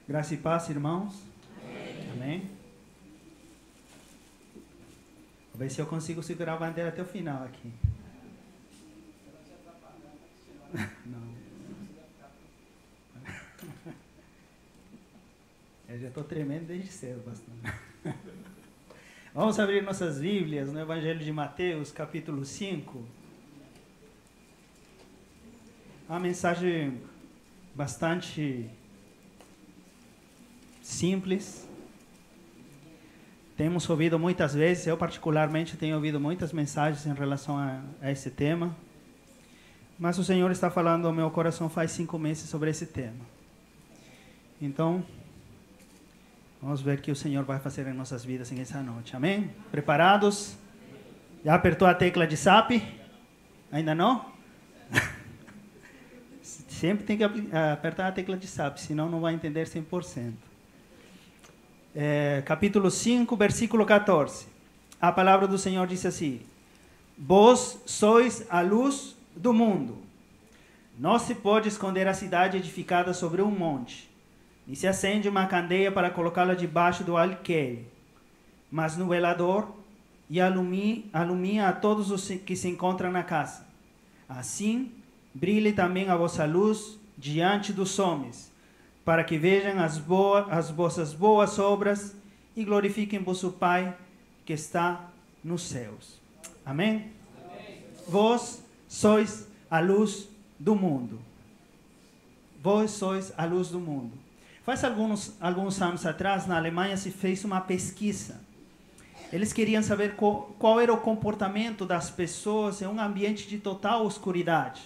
Graça e paz, irmãos. Amém. Amém. Vou ver se eu consigo segurar a bandeira até o final aqui. Não. Eu já estou tremendo desde cedo, pastor. Vamos abrir nossas Bíblias no Evangelho de Mateus, capítulo 5. Uma mensagem bastante simples. Temos ouvido muitas vezes, eu particularmente tenho ouvido muitas mensagens em relação a esse tema. Mas o Senhor está falando ao meu coração faz 5 meses sobre esse tema. Então, vamos ver o que o Senhor vai fazer em nossas vidas nessa noite. Amém? Preparados? Já apertou a tecla de SAP? Ainda não? Sempre tem que apertar a tecla de SAP, senão não vai entender 100%. Capítulo 5, versículo 14. A palavra do Senhor diz assim: Vós sois a luz do mundo. Não se pode esconder a cidade edificada sobre um monte, nem se acende uma candeia para colocá-la debaixo do alqueire, mas no velador, e alumia a todos os que se encontram na casa. Assim, brilhe também a vossa luz diante dos homens, para que vejam as vossas boas obras e glorifiquem vosso Pai que está nos céus. Amém? Amém. Vós sois a luz do mundo. Vós sois a luz do mundo. Faz alguns anos atrás, na Alemanha, se fez uma pesquisa. Eles queriam saber qual era o comportamento das pessoas em um ambiente de total escuridade.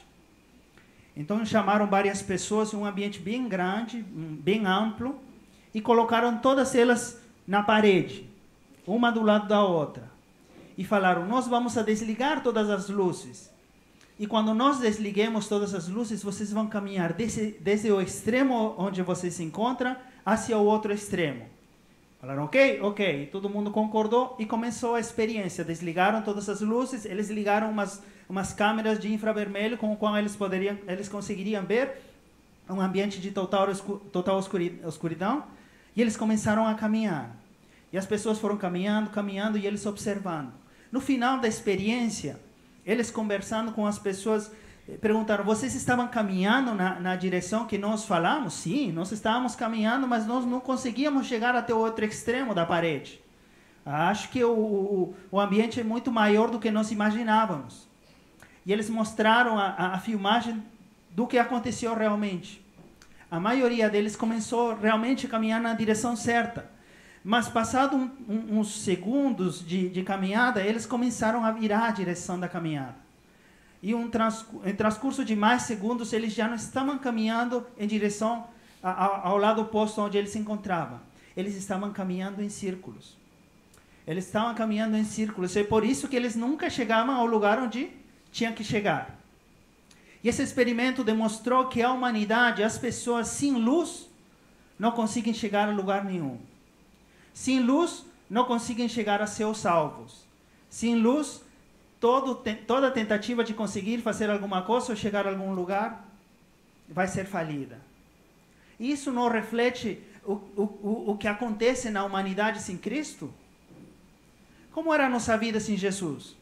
Então chamaram várias pessoas em um ambiente bem grande, bem amplo, e colocaram todas elas na parede, uma do lado da outra. E falaram: nós vamos a desligar todas as luzes. E quando nós desliguemos todas as luzes, vocês vão caminhar desde o extremo onde vocês se encontram hacia o outro extremo. Falaram: ok, ok. Todo mundo concordou e começou a experiência. Desligaram todas as luzes, eles ligaram umas câmeras de infravermelho com o qual eles conseguiriam ver um ambiente de total escuridão, e eles começaram a caminhar. E as pessoas foram caminhando e eles observando. No final da experiência, eles conversando com as pessoas, perguntaram: vocês estavam caminhando na direção que nós falamos? Sim, nós estávamos caminhando, mas nós não conseguíamos chegar até o outro extremo da parede. Acho que o ambiente é muito maior do que nós imaginávamos. E eles mostraram a filmagem do que aconteceu realmente. A maioria deles começou realmente a caminhar na direção certa. Mas passado uns segundos de caminhada, eles começaram a virar a direção da caminhada. E em transcurso de mais segundos, eles já não estavam caminhando em direção ao lado oposto onde eles se encontravam. Eles estavam caminhando em círculos. Eles estavam caminhando em círculos. É por isso que eles nunca chegavam ao lugar onde tinham que chegar. E esse experimento demonstrou que a humanidade, as pessoas sem luz, não conseguem chegar a lugar nenhum. Sem luz, não conseguem chegar a ser salvos. Sem luz, toda tentativa de conseguir fazer alguma coisa ou chegar a algum lugar vai ser falida. Isso não reflete o que acontece na humanidade sem Cristo? Como era a nossa vida sem Jesus?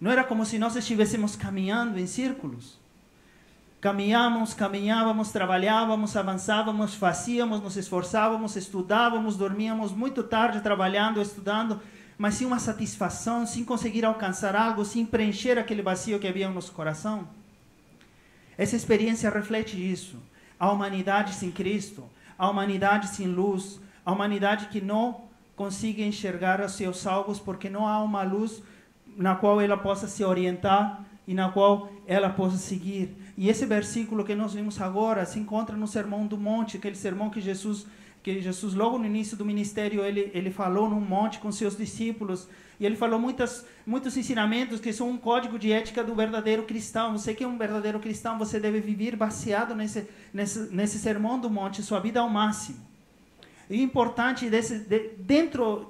Não era como se nós estivéssemos caminhando em círculos? Caminhávamos, trabalhávamos, avançávamos, fazíamos, nos esforçávamos, estudávamos, dormíamos muito tarde trabalhando, estudando, mas sem uma satisfação, sem conseguir alcançar algo, sem preencher aquele vazio que havia no nosso coração. Essa experiência reflete isso. A humanidade sem Cristo, a humanidade sem luz, a humanidade que não consegue enxergar os seus salvos porque não há uma luz na qual ela possa se orientar e na qual ela possa seguir. E esse versículo que nós vimos agora se encontra no Sermão do Monte, aquele sermão que Jesus logo no início do ministério, ele falou num monte com seus discípulos, e ele falou muitos ensinamentos que são um código de ética do verdadeiro cristão. Você que é um verdadeiro cristão, você deve viver baseado nesse Sermão do Monte, sua vida ao máximo. E o importante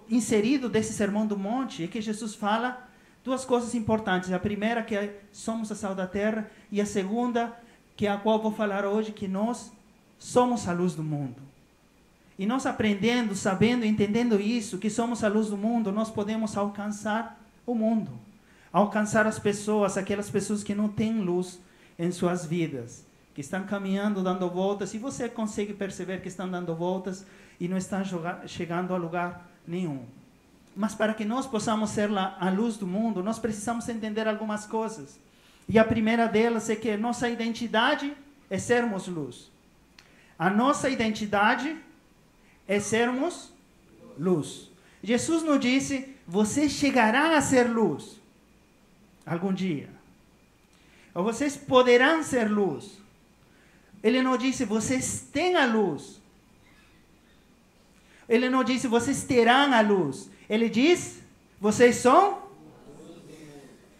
inserido desse Sermão do Monte, é que Jesus fala 2 coisas importantes. A primeira, que somos a sal da terra, e a segunda, que é a qual vou falar hoje, que nós somos a luz do mundo. E nós aprendendo, sabendo, entendendo isso, que somos a luz do mundo, nós podemos alcançar o mundo. Alcançar as pessoas, aquelas pessoas que não têm luz em suas vidas, que estão caminhando, dando voltas, e você consegue perceber que estão dando voltas e não estão chegando a lugar nenhum. Mas para que nós possamos ser a luz do mundo, nós precisamos entender algumas coisas. E a primeira delas é que nossa identidade é sermos luz. A nossa identidade é sermos luz. Jesus nos disse, vocês chegarão a ser luz algum dia. Ou vocês poderão ser luz. Ele não disse, vocês têm a luz. Ele não disse, vocês terão a luz. Ele diz, vocês são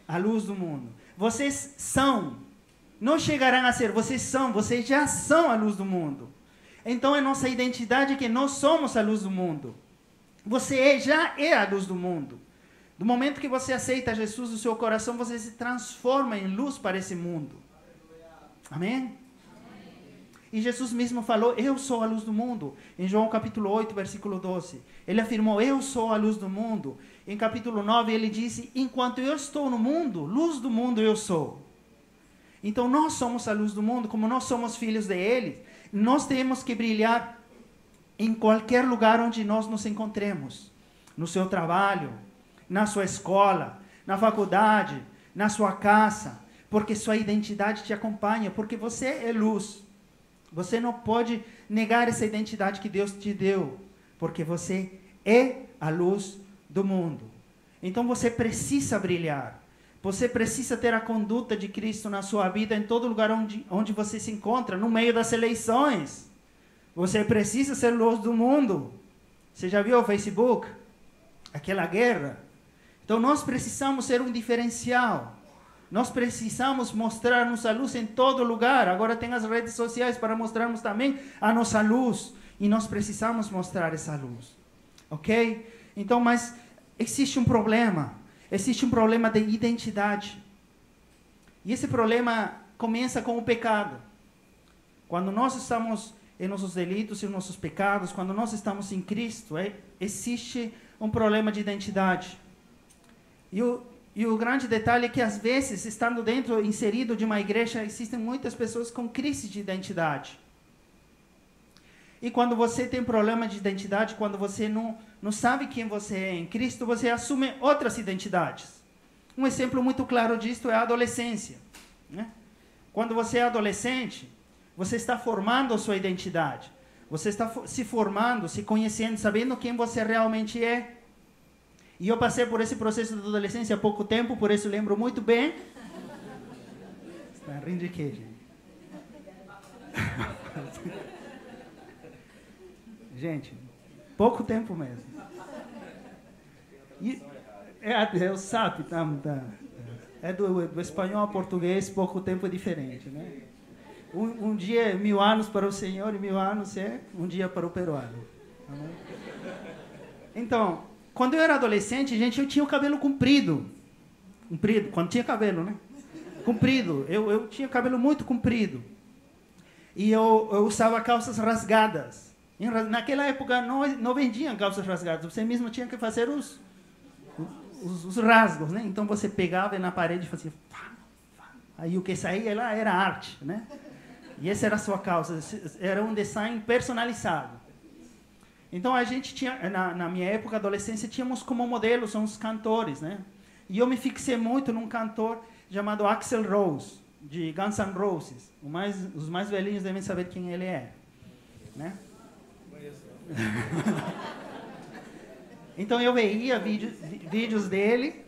a luz do mundo. Vocês são. Não chegarão a ser, vocês são. Vocês já são a luz do mundo. Então é nossa identidade que nós somos a luz do mundo. Você já é a luz do mundo. Do momento que você aceita Jesus no seu coração, você se transforma em luz para esse mundo. Amém? E Jesus mesmo falou, eu sou a luz do mundo. Em João capítulo 8, versículo 12. Ele afirmou, eu sou a luz do mundo. Em capítulo 9, ele disse, enquanto eu estou no mundo, luz do mundo eu sou. Então nós somos a luz do mundo, como nós somos filhos dele. Nós temos que brilhar em qualquer lugar onde nós nos encontremos. No seu trabalho, na sua escola, na faculdade, na sua casa. Porque sua identidade te acompanha, porque você é luz. Você não pode negar essa identidade que Deus te deu, porque você é a luz do mundo. Então você precisa brilhar. Você precisa ter a conduta de Cristo na sua vida em todo lugar onde você se encontra, no meio das eleições. Você precisa ser luz do mundo. Você já viu o Facebook? Aquela guerra. Então nós precisamos ser um diferencial. Nós precisamos mostrarmos a luz em todo lugar. Agora tem as redes sociais para mostrarmos também a nossa luz. E nós precisamos mostrar essa luz. Ok? Então, mas existe um problema. Existe um problema de identidade. E esse problema começa com o pecado. Quando nós estamos em nossos delitos e nossos pecados, quando nós estamos em Cristo, existe um problema de identidade. E o grande detalhe é que, às vezes, estando dentro, inserido de uma igreja, existem muitas pessoas com crise de identidade. E quando você tem problema de identidade, quando você não sabe quem você é em Cristo, você assume outras identidades. Um exemplo muito claro disto é a adolescência. Né? Quando você é adolescente, você está formando a sua identidade. Você está se formando, se conhecendo, sabendo quem você realmente é. E eu passei por esse processo de adolescência há pouco tempo, por isso lembro muito bem. Está rindo de quê, gente? Gente, pouco tempo mesmo. E, é o SAP, tá. É do espanhol ao português, pouco tempo é diferente, né? Um dia é 1000 anos para o Senhor e 1000 anos é um dia para o peruano. Então, quando eu era adolescente, gente, eu tinha o cabelo comprido. Quando tinha cabelo, né? Comprido. Eu tinha cabelo muito comprido. E eu usava calças rasgadas. Naquela época não vendiam calças rasgadas. Você mesmo tinha que fazer os rasgos, né? Então você pegava na parede e fazia... Aí o que saía lá era arte, né? E essa era a sua calça. Era um design personalizado. Então a gente tinha, na minha época, adolescência, tínhamos como modelo, são os cantores, né? E eu me fixei muito num cantor chamado Axl Rose, de Guns N' Roses. Os mais velhinhos devem saber quem ele é, né? Então eu veia vídeos dele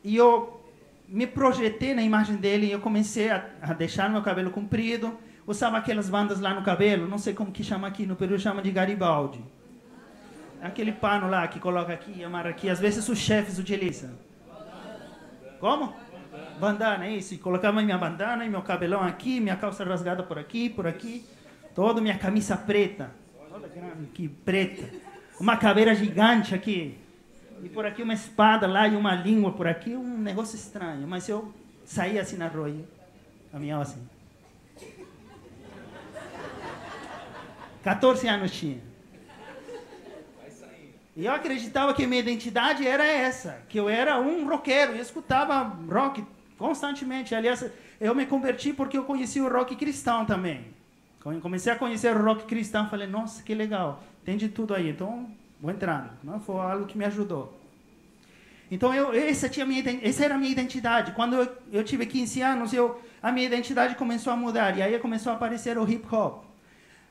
e eu me projetei na imagem dele e eu comecei a deixar meu cabelo comprido. Usava aquelas bandas lá no cabelo, não sei como que chama aqui, no Peru chama de Garibaldi. Aquele pano lá que coloca aqui, amarra aqui, às vezes os chefes utilizam. Como? Bandana, isso. E colocava minha bandana e meu cabelão aqui, minha calça rasgada por aqui, toda minha camisa preta. Olha que preta. Uma caveira gigante aqui. E por aqui uma espada lá e uma língua por aqui, um negócio estranho. Mas eu saía assim na rua, caminhava assim. 14 anos tinha. E eu acreditava que minha identidade era essa, que eu era um roqueiro, eu escutava rock constantemente. Aliás, eu me converti porque eu conheci o rock cristão também. Quando comecei a conhecer o rock cristão, falei, nossa, que legal, tem de tudo aí, então vou entrar. Não foi algo que me ajudou. Então, essa era a minha identidade. Quando eu tive 15 anos, a minha identidade começou a mudar, e aí começou a aparecer o hip hop.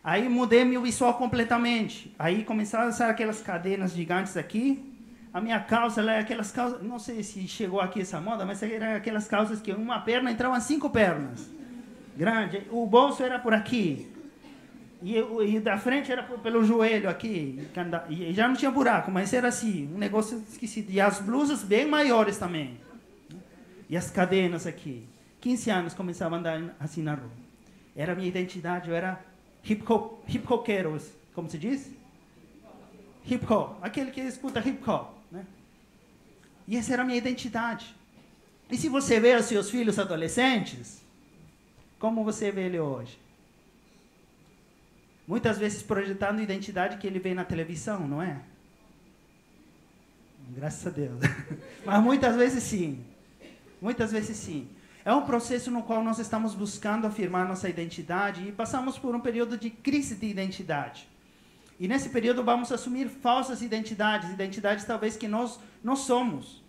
Aí mudei meu visual completamente. Aí começaram a usar aquelas cadenas gigantes aqui. A minha calça, ela é aquelas calças, não sei se chegou aqui essa moda, mas era aquelas calças que uma perna entravam 5 pernas. Grande. O bolso era por aqui. E da frente era pelo joelho aqui. E já não tinha buraco, mas era assim, um negócio esquisito. E as blusas bem maiores também. E as cadenas aqui. 15 anos começava a andar assim na rua. Era a minha identidade, eu era hip hopero, como se diz? Hip hop, aquele que escuta hip hop, né? E essa era a minha identidade. E se você vê os seus filhos adolescentes, como você vê ele hoje? Muitas vezes projetando a identidade que ele vê na televisão, não é? Graças a Deus. Mas muitas vezes sim. Muitas vezes sim. É um processo no qual nós estamos buscando afirmar nossa identidade e passamos por um período de crise de identidade. E nesse período vamos assumir falsas identidades talvez que nós não somos.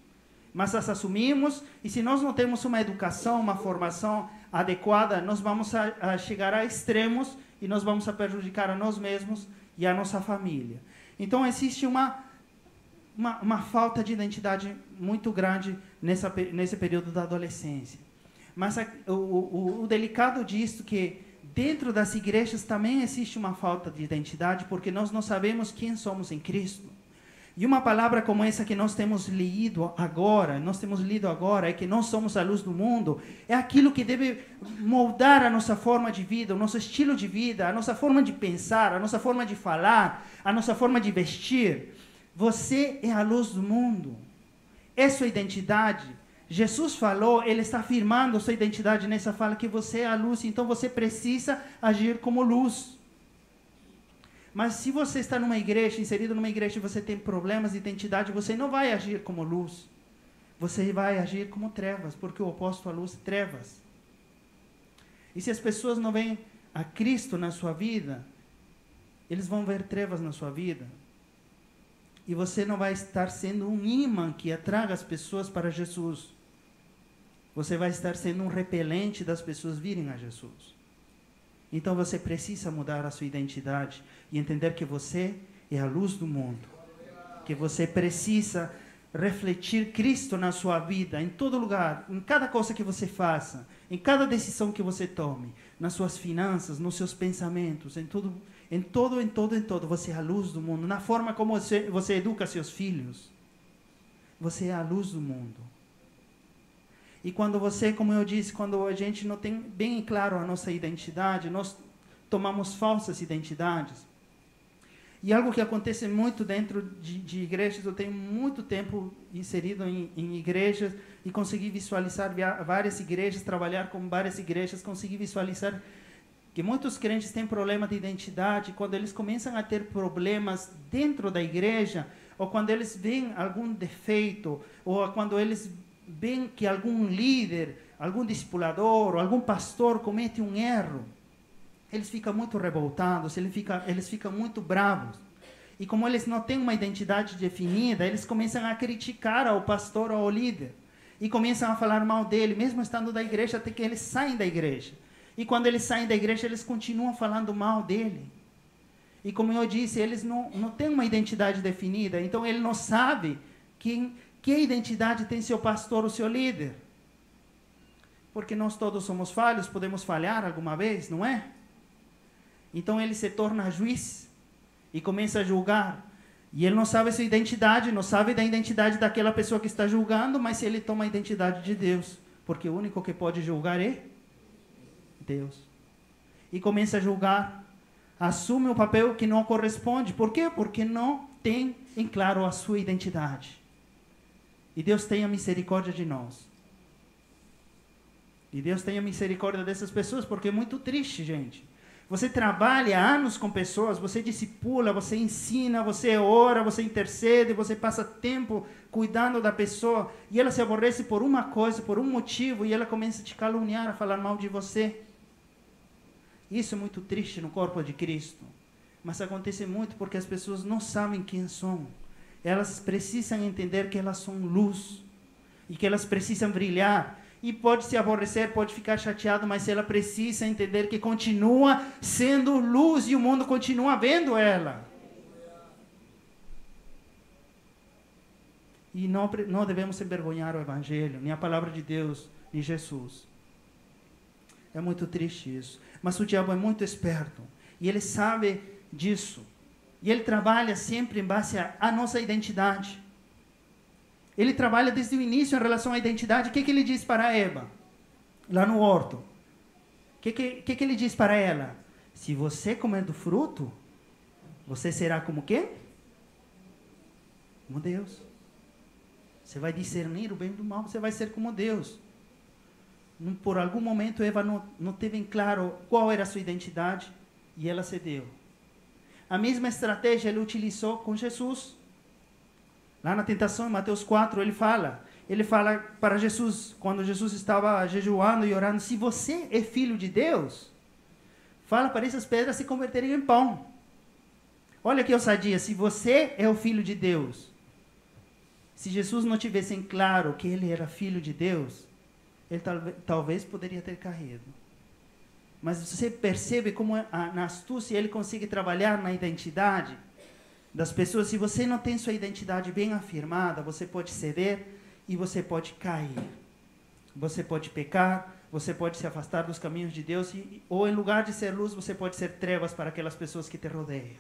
Mas as assumimos, e se nós não temos uma educação, uma formação adequada, nós vamos a chegar a extremos e nós vamos a prejudicar a nós mesmos e a nossa família. Então existe uma falta de identidade muito grande nesse período da adolescência. Mas o delicado disso que dentro das igrejas também existe uma falta de identidade, porque nós não sabemos quem somos em Cristo. E uma palavra como essa que nós temos lido agora, é que nós somos a luz do mundo, é aquilo que deve moldar a nossa forma de vida, o nosso estilo de vida, a nossa forma de pensar, a nossa forma de falar, a nossa forma de vestir. Você é a luz do mundo. É sua identidade. Jesus falou, ele está afirmando sua identidade nessa fala, que você é a luz, então você precisa agir como luz. Mas se você está numa igreja, inserido numa igreja, e você tem problemas de identidade, você não vai agir como luz. Você vai agir como trevas, porque o oposto à luz é trevas. E se as pessoas não veem a Cristo na sua vida, eles vão ver trevas na sua vida. E você não vai estar sendo um imã que atraga as pessoas para Jesus. Você vai estar sendo um repelente das pessoas virem a Jesus. Então você precisa mudar a sua identidade e entender que você é a luz do mundo. Que você precisa refletir Cristo na sua vida, em todo lugar, em cada coisa que você faça, em cada decisão que você tome, nas suas finanças, nos seus pensamentos, em todo. Você é a luz do mundo. Na forma como você educa seus filhos, você é a luz do mundo. E quando você, como eu disse, quando a gente não tem bem claro a nossa identidade, nós tomamos falsas identidades. E algo que acontece muito dentro de igrejas, eu tenho muito tempo inserido em igrejas e consegui visualizar várias igrejas, trabalhar com várias igrejas, consegui visualizar que muitos crentes têm problema de identidade quando eles começam a ter problemas dentro da igreja, ou quando eles veem algum defeito, ou quando eles veem que algum líder, algum discipulador, ou algum pastor comete um erro. Eles ficam muito revoltados, eles ficam muito bravos. E como eles não têm uma identidade definida, eles começam a criticar ao pastor ou ao líder. E começam a falar mal dele, mesmo estando da igreja, até que eles saem da igreja. E quando eles saem da igreja, eles continuam falando mal dele. E como eu disse, eles não têm uma identidade definida. Então ele não sabe que identidade tem seu pastor ou seu líder. Porque nós todos somos falhos, podemos falhar alguma vez, não é? Então ele se torna juiz e começa a julgar. E ele não sabe sua identidade, não sabe da identidade daquela pessoa que está julgando, mas ele toma a identidade de Deus. Porque o único que pode julgar é Deus. E começa a julgar. Assume um papel que não corresponde. Por quê? Porque não tem em claro a sua identidade. E Deus tenha misericórdia de nós. E Deus tenha misericórdia dessas pessoas, porque é muito triste, gente. Você trabalha anos com pessoas, você discipula, você ensina, você ora, você intercede, você passa tempo cuidando da pessoa, e ela se aborrece por uma coisa, por um motivo, e ela começa a te caluniar, a falar mal de você. Isso é muito triste no corpo de Cristo. Mas acontece muito porque as pessoas não sabem quem são. Elas precisam entender que elas são luz, e que elas precisam brilhar. E pode se aborrecer, pode ficar chateado, mas ela precisa entender que continua sendo luz e o mundo continua vendo ela. E não devemos envergonhar o Evangelho, nem a palavra de Deus, nem Jesus. É muito triste isso. Mas o diabo é muito esperto. E ele sabe disso. E ele trabalha sempre em base à nossa identidade. Ele trabalha desde o início em relação à identidade. O que ele diz para Eva? Lá no horto. O que ele diz para ela? Se você comer do fruto, você será como quê? Como Deus. Você vai discernir o bem do mal, você vai ser como Deus. Por algum momento, Eva não teve em claro qual era a sua identidade e ela cedeu. A mesma estratégia ele utilizou com Jesus. Lá na tentação, em Mateus 4, ele fala para Jesus, quando Jesus estava jejuando e orando, se você é filho de Deus, fala para essas pedras se converterem em pão. Olha que ousadia, se você é o filho de Deus. Se Jesus não tivesse em claro que ele era filho de Deus, ele talvez poderia ter caído. Mas você percebe como na astúcia ele consegue trabalhar na identidade das pessoas. Se você não tem sua identidade bem afirmada, você pode ceder e você pode cair. Você pode pecar, você pode se afastar dos caminhos de Deus, ou em lugar de ser luz, você pode ser trevas para aquelas pessoas que te rodeiam.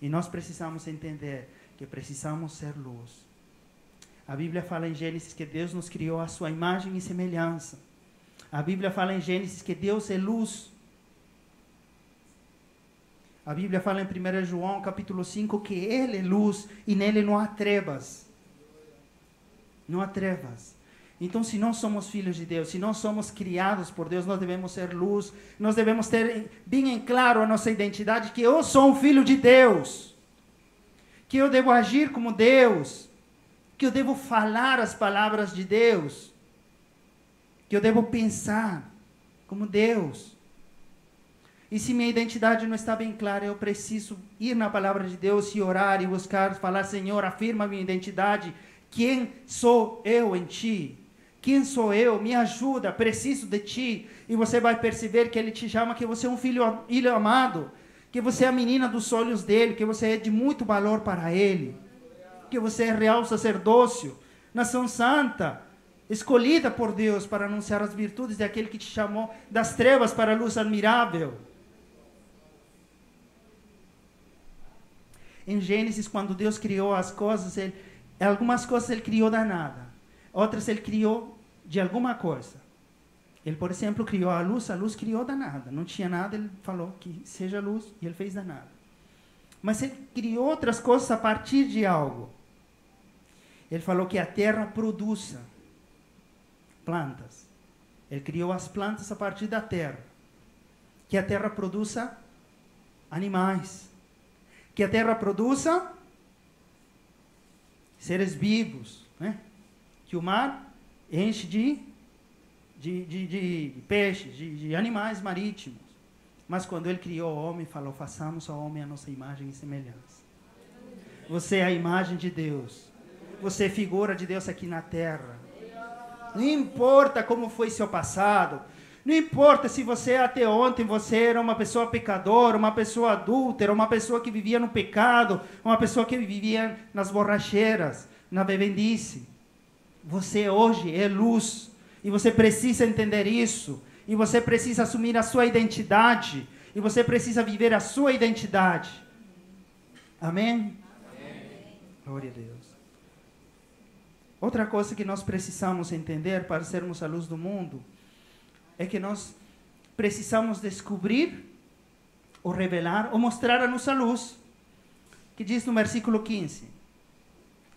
E nós precisamos entender que precisamos ser luz. A Bíblia fala em Gênesis que Deus nos criou à sua imagem e semelhança. A Bíblia fala em Gênesis que Deus é luz. A Bíblia fala em 1 João capítulo 5 que Ele é luz e nele não há trevas. Não há trevas. Então, se nós somos filhos de Deus, se nós somos criados por Deus, nós devemos ser luz. Nós devemos ter bem em claro a nossa identidade, que eu sou um filho de Deus. Que eu devo agir como Deus. Que eu devo falar as palavras de Deus. Que eu devo pensar como Deus. E se minha identidade não está bem clara, eu preciso ir na palavra de Deus e orar e buscar, falar, Senhor, afirma a minha identidade. Quem sou eu em Ti? Quem sou eu? Me ajuda, preciso de Ti. E você vai perceber que Ele te chama, que você é um filho amado, que você é a menina dos olhos dEle, que você é de muito valor para Ele, que você é real sacerdócio, nação santa, escolhida por Deus para anunciar as virtudes daquele que te chamou das trevas para a luz admirável. Em Gênesis, quando Deus criou as coisas, algumas coisas Ele criou da nada. Outras Ele criou de alguma coisa. Ele, por exemplo, criou a luz criou da nada. Não tinha nada, Ele falou que seja luz e Ele fez da nada. Mas Ele criou outras coisas a partir de algo. Ele falou que a terra produza plantas. Ele criou as plantas a partir da terra. Que a terra produza animais. Que a terra produza seres vivos, né? Que o mar enche de peixes, de animais marítimos. Mas quando Ele criou o homem, falou, façamos ao homem a nossa imagem e semelhança. Você é a imagem de Deus. Você é figura de Deus aqui na terra. Não importa como foi seu passado. Não importa se você até ontem você era uma pessoa pecadora, uma pessoa adúltera, uma pessoa que vivia no pecado, uma pessoa que vivia nas borracheiras, na bebendice. Você hoje é luz. E você precisa entender isso. E você precisa assumir a sua identidade. E você precisa viver a sua identidade. Amém? Amém. Glória a Deus. Outra coisa que nós precisamos entender para sermos a luz do mundo é que nós precisamos descobrir, ou revelar, ou mostrar a nossa luz. Que diz no versículo 15: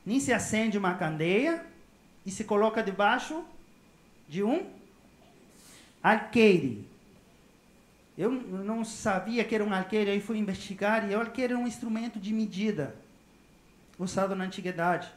nem se acende uma candeia e se coloca debaixo de um alqueire. Eu não sabia que era um alqueire, aí fui investigar, e o alqueire era um instrumento de medida, usado na antiguidade.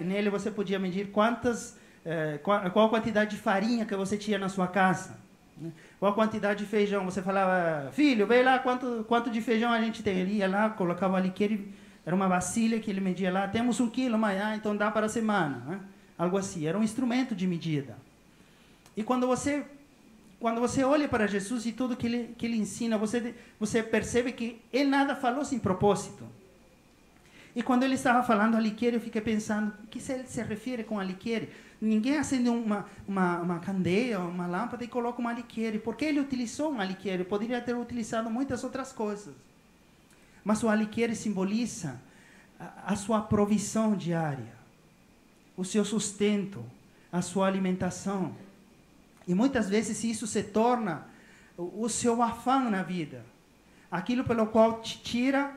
Nele você podia medir qual quantidade de farinha que você tinha na sua casa, né? Qual quantidade de feijão. Você falava, filho, vê lá quanto de feijão a gente tem. Ele ia lá, colocava o alqueire, era uma vasilha que ele media lá, temos 1 quilo, mas então dá para a semana, né? Algo assim, era um instrumento de medida. E quando você olha para Jesus e tudo que ele ensina, você percebe que ele nada falou sem propósito. E quando ele estava falando alqueire, eu fiquei pensando, o que ele se refere com alqueire? Ninguém acende uma candeia, uma lâmpada e coloca um alqueire. Por que ele utilizou um alqueire? Poderia ter utilizado muitas outras coisas. Mas o alqueire simboliza a sua provisão diária, o seu sustento, a sua alimentação. E muitas vezes isso se torna o seu afã na vida. Aquilo pelo qual te tira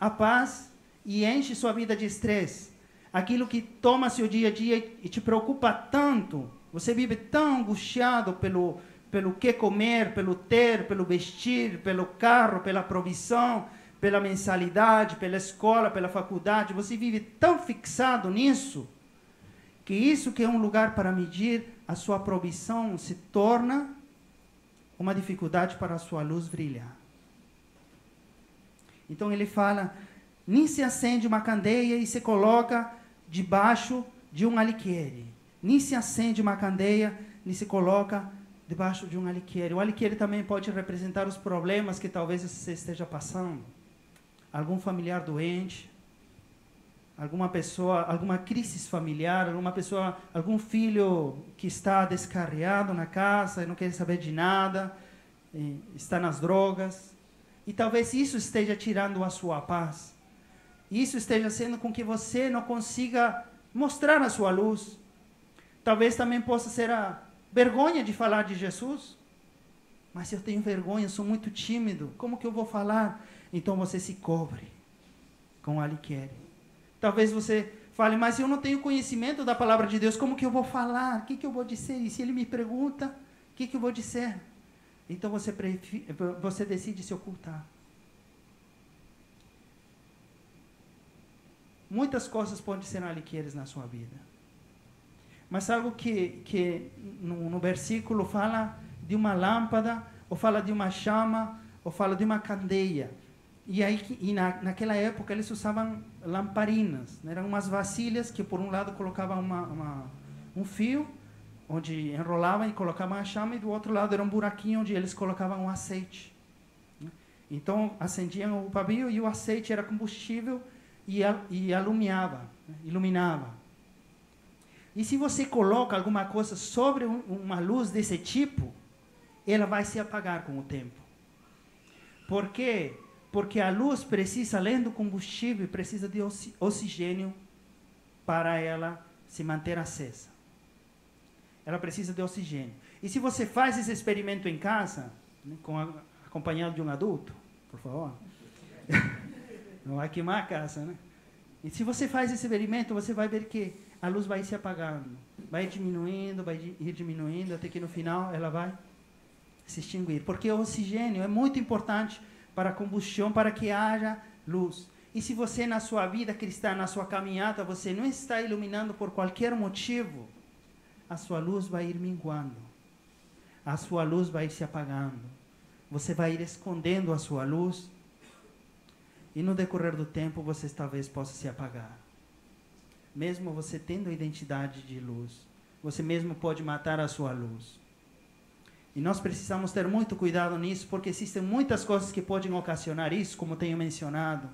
a paz e enche sua vida de estresse. Aquilo que toma seu dia a dia e te preocupa tanto. Você vive tão angustiado pelo que comer, pelo ter, pelo vestir, pelo carro, pela provisão, pela mensalidade, pela escola, pela faculdade. Você vive tão fixado nisso, que isso que é um lugar para medir a sua provisão se torna uma dificuldade para a sua luz brilhar. Então ele fala, nem se acende uma candeia e se coloca debaixo de um alqueire. Nem se acende uma candeia, nem se coloca debaixo de um alqueire. O alqueire também pode representar os problemas que talvez você esteja passando. Algum familiar doente, alguma pessoa, alguma crise familiar, algum filho que está descarriado na casa e não quer saber de nada, está nas drogas. E talvez isso esteja tirando a sua paz. Isso esteja sendo com que você não consiga mostrar a sua luz. Talvez também possa ser a vergonha de falar de Jesus. Mas eu tenho vergonha, sou muito tímido. Como que eu vou falar? Então você se cobre com o alqueire. Talvez você fale, mas eu não tenho conhecimento da palavra de Deus. Como que eu vou falar? O que eu vou dizer? E se ele me pergunta, o que eu vou dizer? Então você decide se ocultar. Muitas coisas podem ser alqueires na sua vida. Mas algo que no versículo fala de uma lâmpada, ou fala de uma chama, ou fala de uma candeia. Naquela época eles usavam lamparinas, né? Eram umas vasilhas que por um lado colocavam um fio, onde enrolavam e colocavam a chama, e do outro lado era um buraquinho onde eles colocavam um azeite. Então acendiam o pavio e o azeite era combustível e iluminava. E se você coloca alguma coisa sobre uma luz desse tipo, ela vai se apagar com o tempo. Por quê? Porque a luz precisa, além do combustível, precisa de oxigênio para ela se manter acesa. Ela precisa de oxigênio. E se você faz esse experimento em casa, né, acompanhado de um adulto, por favor, não vai queimar a casa, né? E se você faz esse experimento, você vai ver que a luz vai se apagando, vai ir diminuindo, até que no final ela vai se extinguir. Porque o oxigênio é muito importante para a combustão, para que haja luz. E se você na sua vida cristã, na sua caminhada, você não está iluminando por qualquer motivo, a sua luz vai ir minguando. A sua luz vai ir se apagando. Você vai ir escondendo a sua luz. E no decorrer do tempo, você talvez possa se apagar. Mesmo você tendo a identidade de luz, você mesmo pode matar a sua luz. E nós precisamos ter muito cuidado nisso, porque existem muitas coisas que podem ocasionar isso, como tenho mencionado.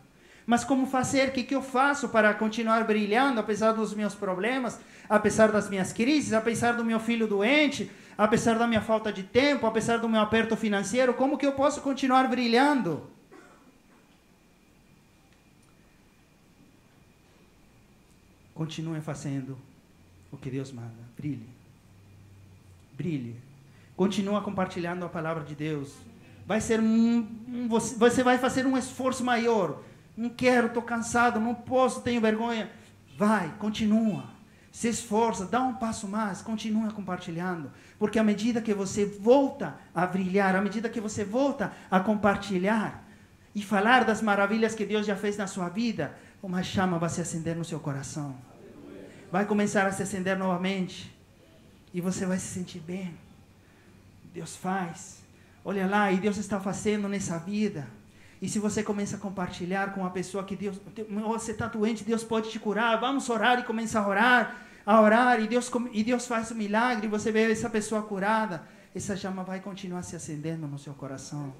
Mas como fazer? O que eu faço para continuar brilhando, apesar dos meus problemas, apesar das minhas crises, apesar do meu filho doente, apesar da minha falta de tempo, apesar do meu aperto financeiro? Como que eu posso continuar brilhando? Continue fazendo o que Deus manda. Brilhe. Brilhe. Continua compartilhando a palavra de Deus. Você vai fazer um esforço maior. Não quero, estou cansado, não posso, tenho vergonha. Vai, continua. Se esforça, dá um passo mais, continua compartilhando. Porque à medida que você volta a brilhar, à medida que você volta a compartilhar e falar das maravilhas que Deus já fez na sua vida, uma chama vai se acender no seu coração. Vai começar a se acender novamente. E você vai se sentir bem. Deus faz. Olha lá, e Deus está fazendo nessa vida. E se você começa a compartilhar com uma pessoa que Deus, você está doente, Deus pode te curar, vamos orar, e começa a orar, e Deus faz um milagre, e você vê essa pessoa curada, essa chama vai continuar se acendendo no seu coração.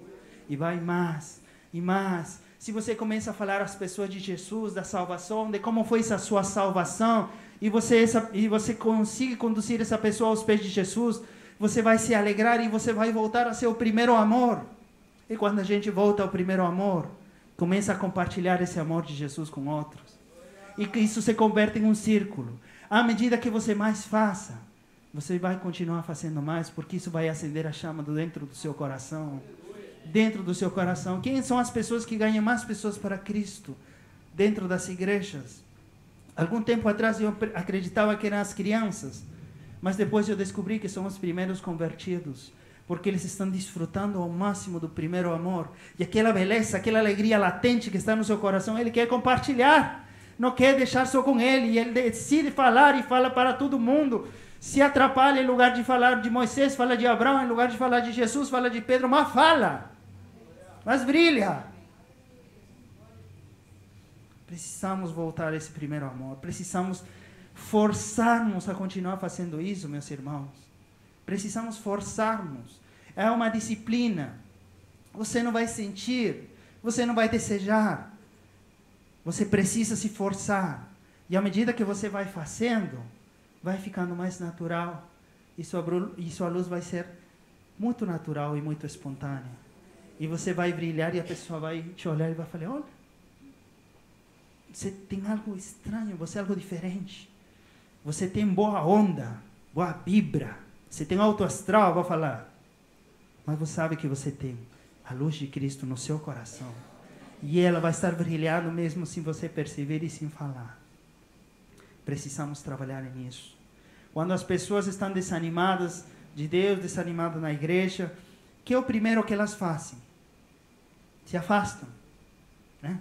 E vai mais, e mais. Se você começa a falar às pessoas de Jesus, da salvação, de como foi essa sua salvação, e você consegue conduzir essa pessoa aos pés de Jesus, você vai se alegrar e você vai voltar a ser o primeiro amor. E quando a gente volta ao primeiro amor, começa a compartilhar esse amor de Jesus com outros. E que isso se converte em um círculo. À medida que você mais faça, você vai continuar fazendo mais, porque isso vai acender a chama dentro do seu coração. Dentro do seu coração. Quem são as pessoas que ganham mais pessoas para Cristo dentro das igrejas? Algum tempo atrás eu acreditava que eram as crianças, mas depois eu descobri que são os primeiros convertidos, porque eles estão desfrutando ao máximo do primeiro amor. E aquela beleza, aquela alegria latente que está no seu coração, ele quer compartilhar. Não quer deixar só com ele. E ele decide falar e fala para todo mundo. Se atrapalha, em lugar de falar de Moisés, fala de Abraão. Em lugar de falar de Jesus, fala de Pedro. Mas fala. Mas brilha. Precisamos voltar a esse primeiro amor. Precisamos forçar-nos a continuar fazendo isso, meus irmãos. Precisamos forçar-nos. É uma disciplina. Você não vai sentir, você não vai desejar. Você precisa se forçar. E à medida que você vai fazendo, vai ficando mais natural. E sua luz vai ser muito natural e muito espontânea. E você vai brilhar e a pessoa vai te olhar e vai falar, olha, você tem algo estranho, você é algo diferente. Você tem boa onda, boa vibra. Você tem alto astral, vou falar. Mas você sabe que você tem a luz de Cristo no seu coração. E ela vai estar brilhando mesmo sem você perceber e sem falar. Precisamos trabalhar nisso. Quando as pessoas estão desanimadas de Deus, desanimadas na igreja, que é o primeiro que elas fazem? Se afastam. Né?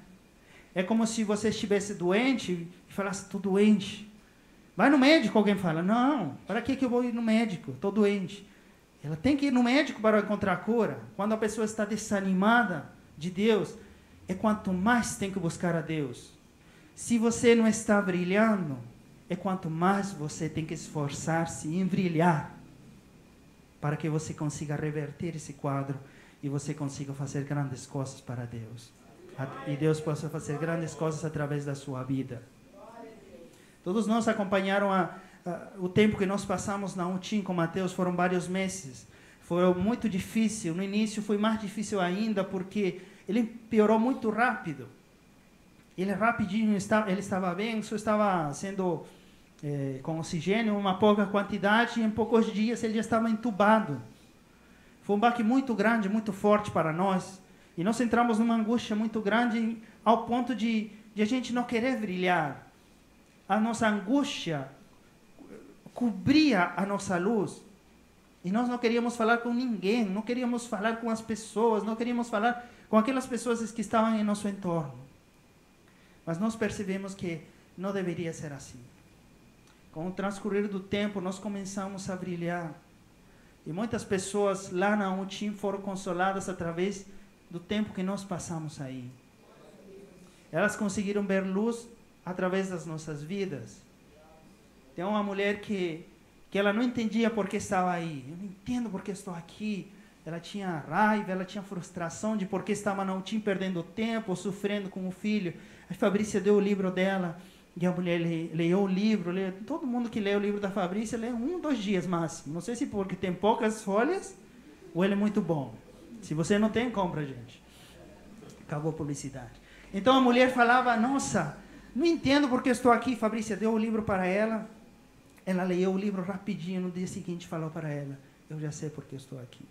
É como se você estivesse doente e falasse, estou doente. Vai no médico, alguém fala, não, para que eu vou ir no médico? Estou doente. Ela tem que ir no médico para encontrar a cura. Quando a pessoa está desanimada de Deus, é quanto mais tem que buscar a Deus. Se você não está brilhando, é quanto mais você tem que esforçar-se em brilhar, para que você consiga reverter esse quadro e você consiga fazer grandes coisas para Deus. E Deus possa fazer grandes coisas através da sua vida. Todos nós acompanharam o tempo que nós passamos na UTIM com Mateus, foram vários meses. Foi muito difícil, no início foi mais difícil ainda, porque ele piorou muito rápido. Ele rapidinho, ele estava bem, só estava sendo com oxigênio, uma pouca quantidade, e em poucos dias ele já estava entubado. Foi um baque muito grande, muito forte para nós. E nós entramos numa angústia muito grande, ao ponto de a gente não querer brilhar. A nossa angústia cobria a nossa luz. E nós não queríamos falar com ninguém, não queríamos falar com as pessoas, não queríamos falar com aquelas pessoas que estavam em nosso entorno. Mas nós percebemos que não deveria ser assim. Com o transcorrer do tempo, nós começamos a brilhar. E muitas pessoas lá na UTIM foram consoladas através do tempo que nós passamos aí. Elas conseguiram ver luz através das nossas vidas. Tem uma mulher que ela não entendia por que estava aí. Eu não entendo por que estou aqui. Ela tinha raiva, ela tinha frustração de por que estava na UTIM perdendo tempo, sofrendo com o filho. A Fabrícia deu o livro dela e a mulher leu o livro. Todo mundo que lê o livro da Fabrícia lê 1, 2 dias máximo. Não sei se porque tem poucas folhas ou ele é muito bom. Se você não tem, compra, gente. Acabou a publicidade. Então a mulher falava, nossa, não entendo porque estou aqui. Fabrícia deu o livro para ela. Ela leu o livro rapidinho. No dia seguinte falou para ela, eu já sei porque estou aqui.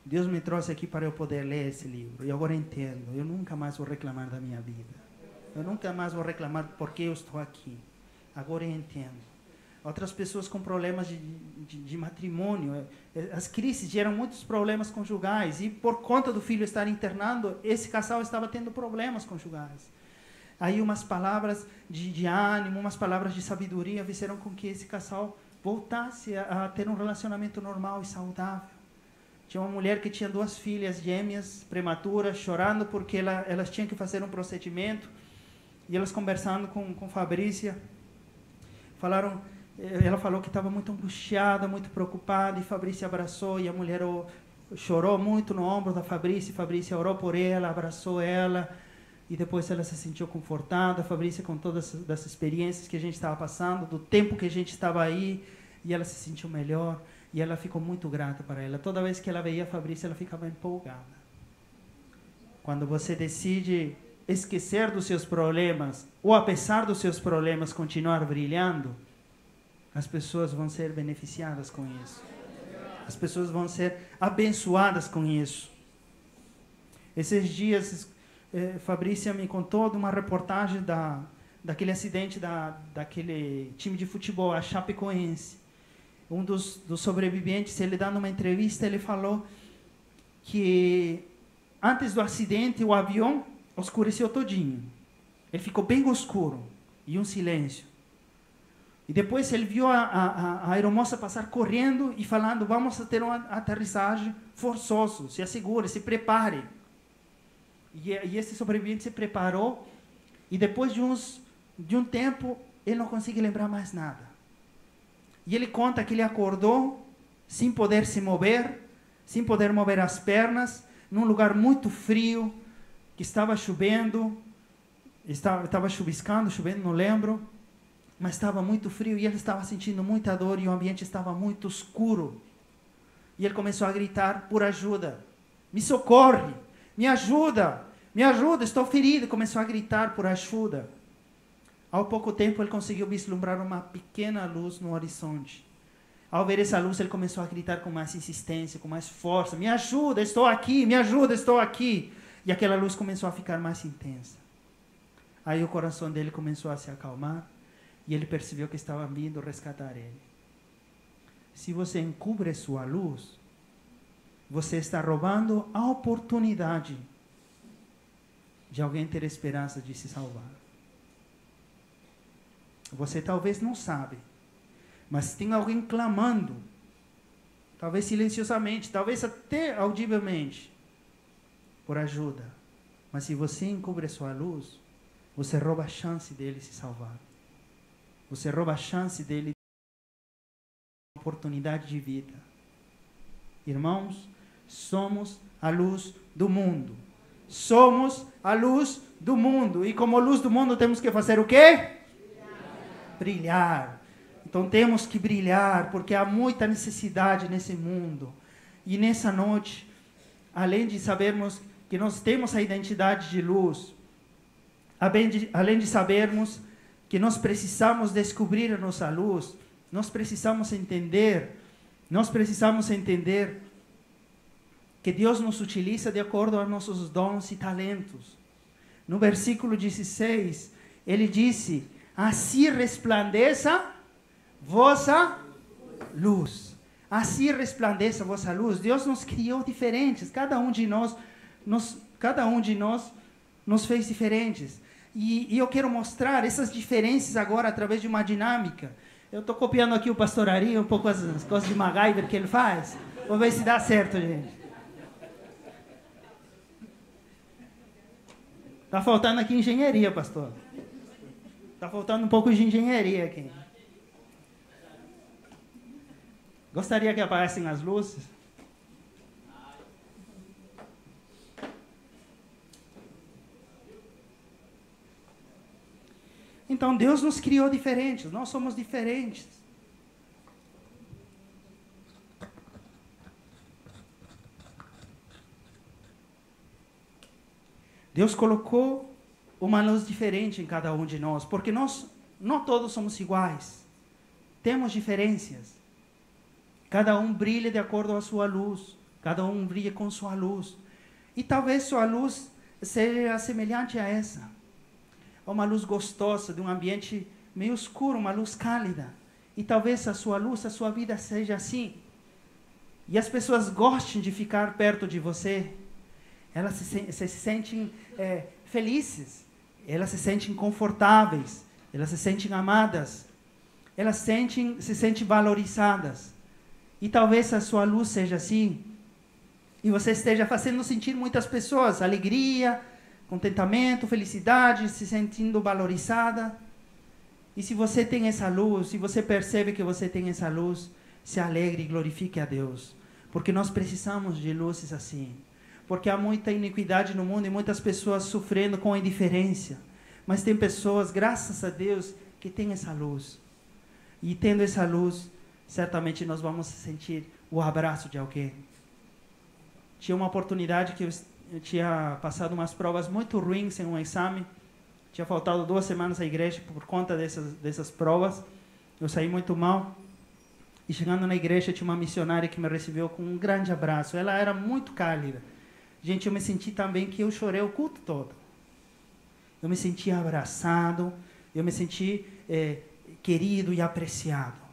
Deus me trouxe aqui para eu poder ler esse livro. E agora entendo. Eu nunca mais vou reclamar da minha vida. Eu nunca mais vou reclamar porque eu estou aqui. Agora eu entendo. Outras pessoas com problemas de matrimônio. As crises geram muitos problemas conjugais. E por conta do filho estar internado, esse casal estava tendo problemas conjugais. Aí umas palavras de ânimo, umas palavras de sabedoria fizeram com que esse casal voltasse a ter um relacionamento normal e saudável. Tinha uma mulher que tinha 2 filhas gêmeas, prematuras, chorando porque elas tinham que fazer um procedimento. E elas conversando com Fabrícia, ela falou que estava muito angustiada, muito preocupada, e Fabrícia abraçou, e a mulher chorou muito no ombro da Fabrícia, e Fabrícia orou por ela, abraçou ela, e depois ela se sentiu confortada. Fabrícia, com todas as experiências que a gente estava passando, do tempo que a gente estava aí, e ela se sentiu melhor, e ela ficou muito grata para ela. Toda vez que ela veia a Fabrícia, ela ficava empolgada. Quando você decide esquecer dos seus problemas, ou apesar dos seus problemas continuar brilhando, as pessoas vão ser beneficiadas com isso. As pessoas vão ser abençoadas com isso. Esses dias, Fabrícia me contou de uma reportagem daquele acidente daquele time de futebol, a Chapecoense. Um dos sobreviventes, ele dando uma entrevista, ele falou que antes do acidente o avião escureceu todinho. Ele ficou bem escuro e um silêncio. E depois ele viu a aeromoça passar correndo e falando: vamos ter uma aterrissagem forçosa, se assegure, se prepare. E esse sobrevivente se preparou, e depois de um tempo, ele não conseguia lembrar mais nada. E ele conta que ele acordou sem poder se mover, sem poder mover as pernas, num lugar muito frio, que estava chovendo, estava chuviscando, chovendo, não lembro, mas estava muito frio, e ele estava sentindo muita dor, e o ambiente estava muito escuro. E ele começou a gritar por ajuda: me socorre, me ajuda, estou ferido. Começou a gritar por ajuda. Ao pouco tempo ele conseguiu vislumbrar uma pequena luz no horizonte. Ao ver essa luz, ele começou a gritar com mais insistência, com mais força: me ajuda, estou aqui, me ajuda, estou aqui. E aquela luz começou a ficar mais intensa. Aí o coração dele começou a se acalmar, e ele percebeu que estava vindo resgatar ele. Se você encobre sua luz, você está roubando a oportunidade de alguém ter esperança de se salvar. Você talvez não sabe, mas tem alguém clamando, talvez silenciosamente, talvez até audivelmente, por ajuda. Mas se você encobre sua luz, você rouba a chance dele se salvar. Você rouba a chance dele ter uma oportunidade de vida. Irmãos, somos a luz do mundo. Somos a luz do mundo. E como luz do mundo temos que fazer o quê? Brilhar. Então temos que brilhar, porque há muita necessidade nesse mundo. E nessa noite, além de sabermos que nós temos a identidade de luz, além de sabermos que nós precisamos descobrir a nossa luz, nós precisamos entender que Deus nos utiliza de acordo aos nossos dons e talentos. No versículo 16, ele disse: assim resplandeça vossa luz. Assim resplandeça vossa luz. Deus nos criou diferentes. Cada um de nós nos fez diferentes. E eu quero mostrar essas diferenças agora através de uma dinâmica. Eu estou copiando aqui o pastor Ari, um pouco as coisas de MacGyver que ele faz. Vou ver se dá certo, gente. Está faltando aqui engenharia, pastor. Está faltando um pouco de engenharia aqui. Gostaria que apagassem as luzes? Então, Deus nos criou diferentes. Nós somos diferentes. Deus colocou uma luz diferente em cada um de nós, porque nós não todos somos iguais. Temos diferenças. Cada um brilha de acordo com a sua luz. Cada um brilha com sua luz. E talvez sua luz seja semelhante a essa. Uma luz gostosa, de um ambiente meio escuro, uma luz cálida. E talvez a sua luz, a sua vida seja assim. E as pessoas gostem de ficar perto de você. Elas se sentem felizes. Elas se sentem confortáveis. Elas se sentem amadas. Elas se sentem valorizadas. E talvez a sua luz seja assim. E você esteja fazendo sentir muitas pessoas alegria, contentamento, felicidade, se sentindo valorizada. E se você tem essa luz, se você percebe que você tem essa luz, se alegre e glorifique a Deus. Porque nós precisamos de luzes assim. Porque há muita iniquidade no mundo e muitas pessoas sofrendo com indiferença. Mas tem pessoas, graças a Deus, que têm essa luz. E tendo essa luz, certamente nós vamos sentir o abraço de alguém. Tinha uma oportunidade que eu tinha passado umas provas muito ruins em um exame. Tinha faltado 2 semanas à igreja por conta dessas provas. Eu saí muito mal. E chegando na igreja, tinha uma missionária que me recebeu com um grande abraço. Ela era muito cálida. Gente, eu me senti também que eu chorei o culto todo. Eu me senti abraçado. Eu me senti querido e apreciado.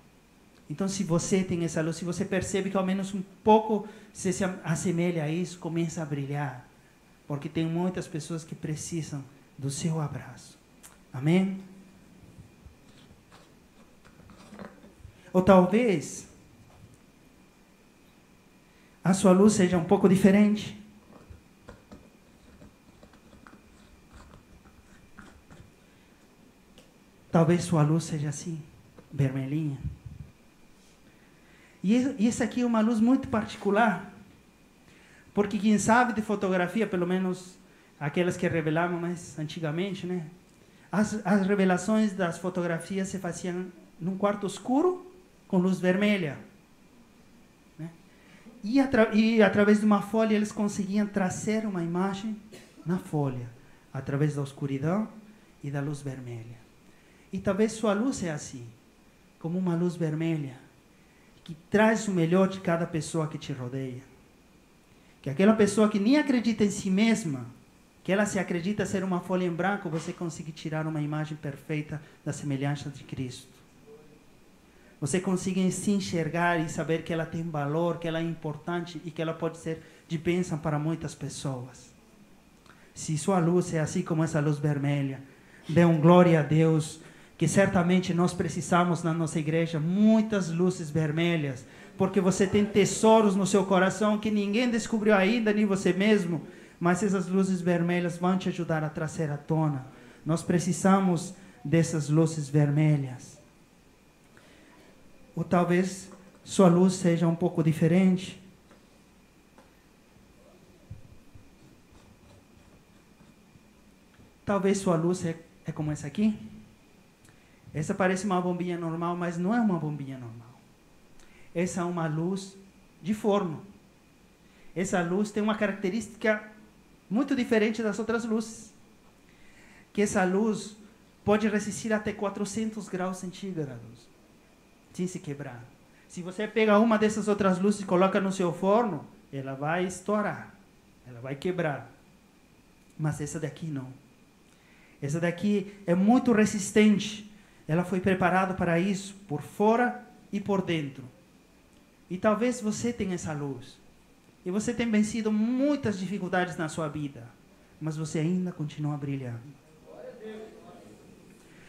Então, se você tem essa luz, se você percebe que ao menos um pouco você se assemelha a isso, começa a brilhar. Porque tem muitas pessoas que precisam do seu abraço. Amém? Ou talvez a sua luz seja um pouco diferente. Talvez sua luz seja assim, vermelhinha. E essa aqui é uma luz muito particular. Porque quem sabe de fotografia, pelo menos aquelas que revelavam mais antigamente, né? As revelações das fotografias se faziam num quarto escuro com luz vermelha. Né? E através de uma folha eles conseguiam trazer uma imagem na folha, através da escuridão e da luz vermelha. E talvez sua luz é assim, como uma luz vermelha, que traz o melhor de cada pessoa que te rodeia. Que aquela pessoa que nem acredita em si mesma, que ela se acredita ser uma folha em branco, você consegue tirar uma imagem perfeita da semelhança de Cristo. Você consegue se enxergar e saber que ela tem valor, que ela é importante e que ela pode ser de bênção para muitas pessoas. Se sua luz é assim como essa luz vermelha, dê um glória a Deus, que certamente nós precisamos na nossa igreja muitas luzes vermelhas, porque você tem tesouros no seu coração que ninguém descobriu ainda, nem você mesmo, mas essas luzes vermelhas vão te ajudar a trazer à tona. Nós precisamos dessas luzes vermelhas. Ou talvez sua luz seja um pouco diferente. Talvez sua luz é como essa aqui. Essa parece uma bombinha normal, mas não é uma bombinha normal. Essa é uma luz de forno. Essa luz tem uma característica muito diferente das outras luzes. Que essa luz pode resistir até 400 graus centígrados, sem se quebrar. Se você pega uma dessas outras luzes e coloca no seu forno, ela vai estourar, ela vai quebrar. Mas essa daqui não. Essa daqui é muito resistente. Ela foi preparada para isso, por fora e por dentro. E talvez você tenha essa luz. E você tem vencido muitas dificuldades na sua vida. Mas você ainda continua brilhando.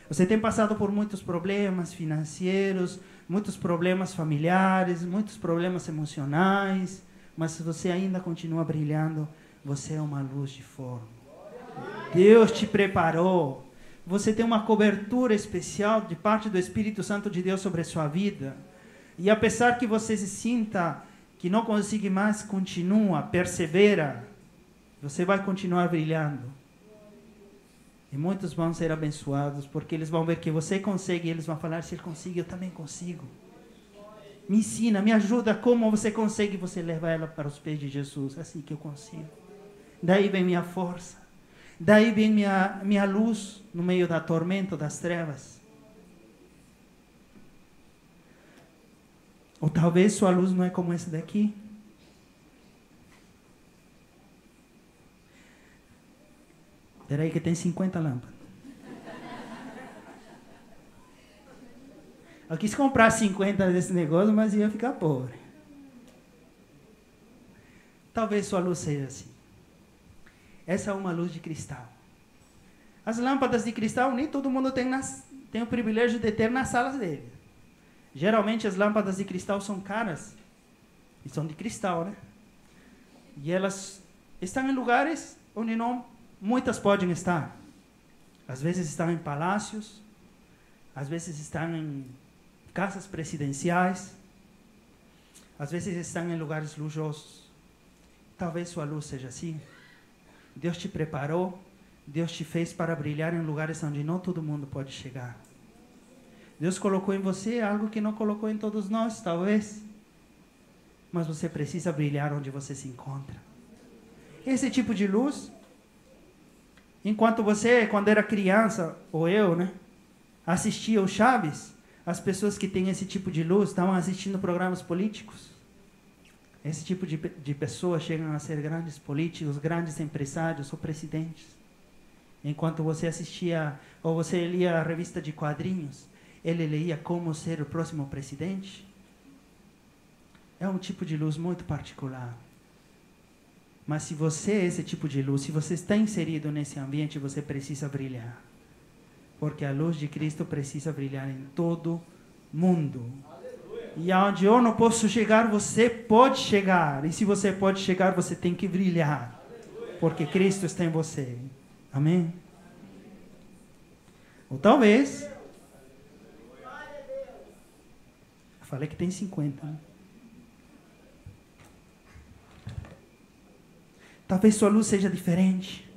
Você tem passado por muitos problemas financeiros, muitos problemas familiares, muitos problemas emocionais. Mas você ainda continua brilhando. Você é uma luz de forno. Deus te preparou. Você tem uma cobertura especial de parte do Espírito Santo de Deus sobre a sua vida. E apesar que você se sinta que não consegue mais, continua, persevera. Você vai continuar brilhando. E muitos vão ser abençoados, porque eles vão ver que você consegue, e eles vão falar, se ele consegue, eu também consigo. Me ensina, me ajuda, como você consegue, você leva ela para os pés de Jesus. Assim que eu consigo. Daí vem minha força. Daí vem minha luz no meio da tormenta, das trevas. Ou talvez sua luz não é como essa daqui. Espera aí que tem 50 lâmpadas. Eu quis comprar 50 desse negócio, mas ia ficar pobre. Talvez sua luz seja assim. Essa é uma luz de cristal. As lâmpadas de cristal, nem todo mundo tem o privilégio de ter nas salas dele. Geralmente as lâmpadas de cristal são caras. E são de cristal, né? E elas estão em lugares onde não muitas podem estar. Às vezes estão em palácios, às vezes estão em casas presidenciais, às vezes estão em lugares luxuosos. Talvez sua luz seja assim. Deus te preparou, Deus te fez para brilhar em lugares onde não todo mundo pode chegar. Deus colocou em você algo que não colocou em todos nós, talvez. Mas você precisa brilhar onde você se encontra. Esse tipo de luz, enquanto você, quando era criança, ou eu, né, assistia o Chaves, as pessoas que têm esse tipo de luz estavam assistindo programas políticos. Esse tipo de pessoas chegam a ser grandes políticos, grandes empresários ou presidentes. Enquanto você assistia, ou você lia a revista de quadrinhos, ele lia como ser o próximo presidente. É um tipo de luz muito particular. Mas se você é esse tipo de luz, se você está inserido nesse ambiente, você precisa brilhar. Porque a luz de Cristo precisa brilhar em todo mundo. E aonde eu não posso chegar, você pode chegar. E se você pode chegar, você tem que brilhar. Porque Cristo está em você. Amém? Ou talvez... Eu falei que tem 50, né? Talvez sua luz seja diferente.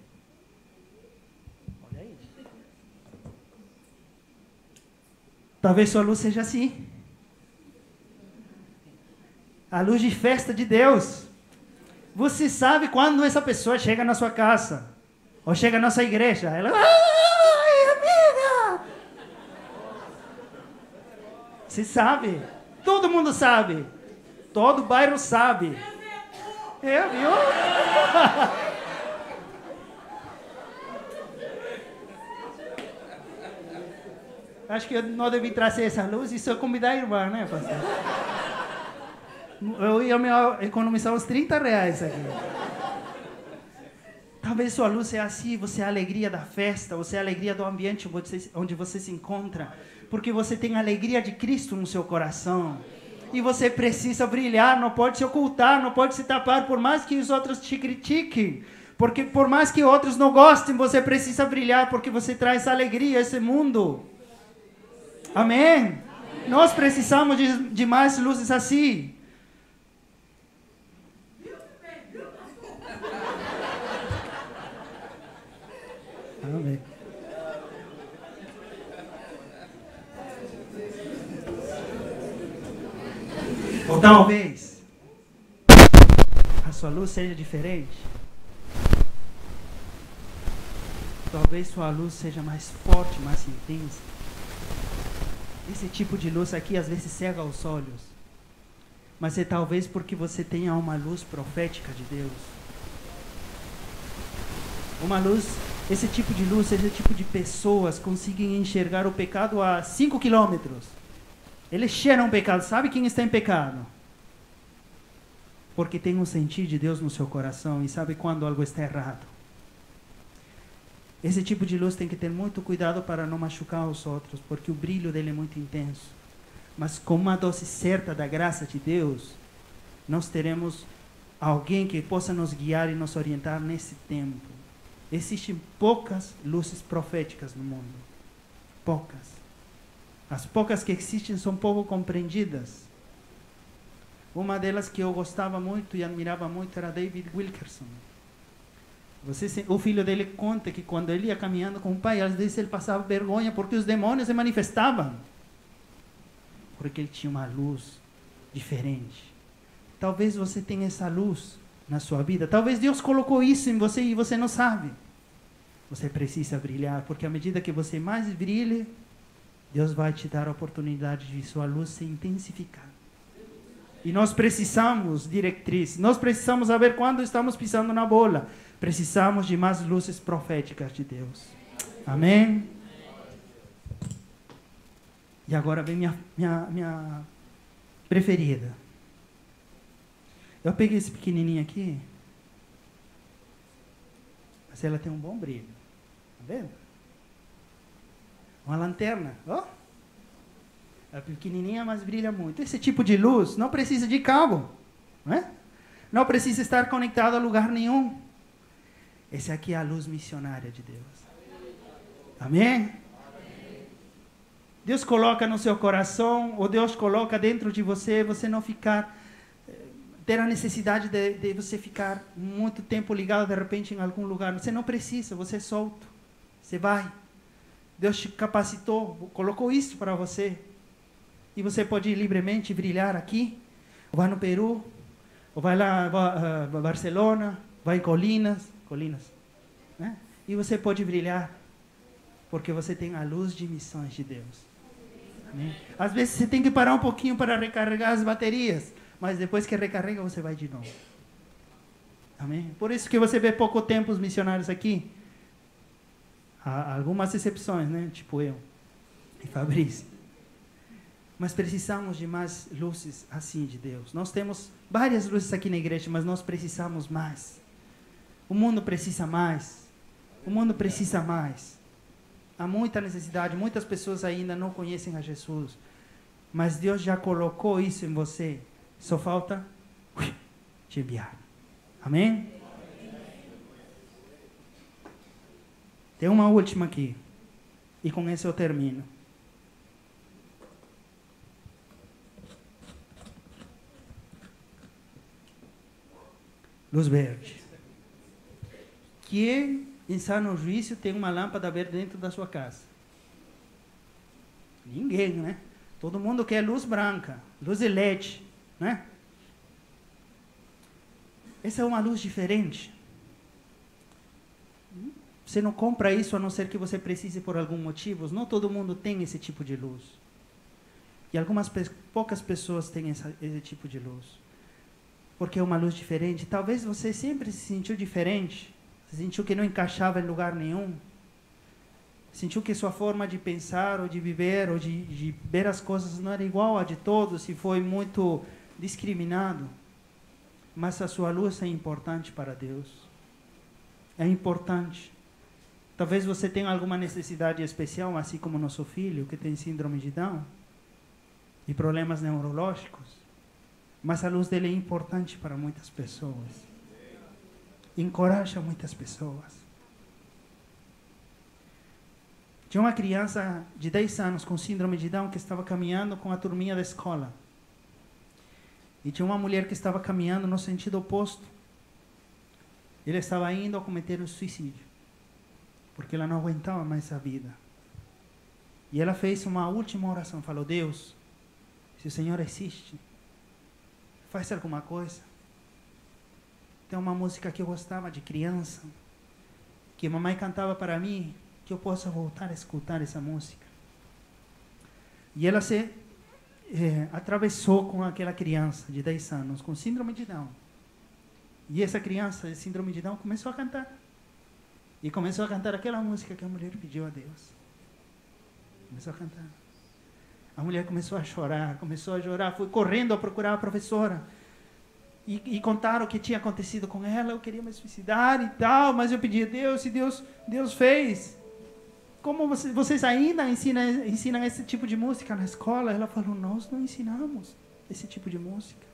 Olha aí. Talvez sua luz seja assim. A luz de festa de Deus. Você sabe quando essa pessoa chega na sua casa, ou chega na sua igreja, ela... Ai, amiga! Você sabe. Todo mundo sabe. Todo bairro sabe. Viu? Acho que eu não devia trazer essa luz e só convidar a irmã, né, pastor? Eu ia me economizar uns R$30 aqui. Talvez sua luz seja assim, você é a alegria da festa, você é a alegria do ambiente onde você se encontra, porque você tem a alegria de Cristo no seu coração. E você precisa brilhar, não pode se ocultar, não pode se tapar, por mais que os outros te critiquem. Porque por mais que outros não gostem, você precisa brilhar, porque você traz alegria a esse mundo. Amém? Amém. Nós precisamos de mais luzes assim. Amém. Ou talvez a sua luz seja diferente. Talvez sua luz seja mais forte, mais intensa. Esse tipo de luz aqui às vezes cega os olhos. Mas é talvez porque você tenha uma luz profética de Deus. Uma luz, esse tipo de luz, esse tipo de pessoas conseguem enxergar o pecado a 5 quilômetros. Eles cheiram o pecado. Sabe quem está em pecado? Porque tem um sentir de Deus no seu coração e sabe quando algo está errado. Esse tipo de luz tem que ter muito cuidado para não machucar os outros, porque o brilho dele é muito intenso. Mas com uma dose certa da graça de Deus, nós teremos alguém que possa nos guiar e nos orientar nesse tempo. Existem poucas luzes proféticas no mundo. Poucas. As poucas que existem são pouco compreendidas. Uma delas que eu gostava muito e admirava muito era David Wilkerson. O filho dele conta que quando ele ia caminhando com o pai, às vezes ele passava vergonha porque os demônios se manifestavam. Porque ele tinha uma luz diferente. Talvez você tenha essa luz na sua vida. Talvez Deus colocou isso em você e você não sabe. Você precisa brilhar, porque à medida que você mais brilhe, Deus vai te dar a oportunidade de sua luz se intensificar. E nós precisamos diretrizes, nós precisamos saber quando estamos pisando na bola. Precisamos de mais luzes proféticas de Deus. Amém? E agora vem minha preferida. Eu peguei esse pequenininho aqui, mas ela tem um bom brilho. Tá vendo? Uma lanterna, ó. É pequenininha, mas brilha muito. Esse tipo de luz não precisa de cabo, não é? Não precisa estar conectado a lugar nenhum. Esse aqui é a luz missionária de Deus. Amém? Deus coloca no seu coração, ou Deus coloca dentro de você, você não ficar, ter a necessidade de você ficar muito tempo ligado de repente em algum lugar. Você não precisa, você é solto. Você vai. Deus te capacitou, colocou isso para você. E você pode ir livremente brilhar aqui, ou vai no Peru, ou vai lá a Barcelona, vai em Colinas, né? E você pode brilhar, porque você tem a luz de missões de Deus. Amém? Às vezes você tem que parar um pouquinho para recarregar as baterias, mas depois que recarrega você vai de novo. Amém? Por isso que você vê pouco tempo os missionários aqui. Há algumas exceções, né? Tipo eu e Fabrício. Mas precisamos de mais luzes assim de Deus. Nós temos várias luzes aqui na igreja, mas nós precisamos mais. O mundo precisa mais. O mundo precisa mais. Há muita necessidade. Muitas pessoas ainda não conhecem a Jesus. Mas Deus já colocou isso em você. Só falta te enviar. Amém? Tem uma última aqui. E com essa eu termino. Luz verde. Quem em sã juízo tem uma lâmpada verde dentro da sua casa? Ninguém, né? Todo mundo quer luz branca, luz de LED, né? Essa é uma luz diferente. Você não compra isso a não ser que você precise por algum motivo. Não todo mundo tem esse tipo de luz. E poucas pessoas têm esse tipo de luz. Porque é uma luz diferente. Talvez você sempre se sentiu diferente. Se sentiu que não encaixava em lugar nenhum. Sentiu que sua forma de pensar, ou de viver, ou de ver as coisas não era igual a de todos e foi muito discriminado. Mas a sua luz é importante para Deus. É importante. Talvez você tenha alguma necessidade especial, assim como nosso filho, que tem síndrome de Down e problemas neurológicos. Mas a luz dele é importante para muitas pessoas. Encoraja muitas pessoas. Tinha uma criança de 10 anos com síndrome de Down que estava caminhando com a turminha da escola. E tinha uma mulher que estava caminhando no sentido oposto. Ele estava indo a cometer um suicídio. Porque ela não aguentava mais a vida. E ela fez uma última oração. Falou: Deus, se o Senhor existe, faz alguma coisa. Tem uma música que eu gostava de criança, que a mamãe cantava para mim, que eu possa voltar a escutar essa música. E ela se atravessou com aquela criança de 10 anos, com síndrome de Down. E essa criança de síndrome de Down começou a cantar. E começou a cantar aquela música que a mulher pediu a Deus. Começou a cantar. A mulher começou a chorar, foi correndo a procurar a professora. E contaram o que tinha acontecido com ela. Eu queria me suicidar e tal, mas eu pedi a Deus e Deus fez. Como vocês ainda ensinam esse tipo de música na escola? Ela falou: nós não ensinamos esse tipo de música.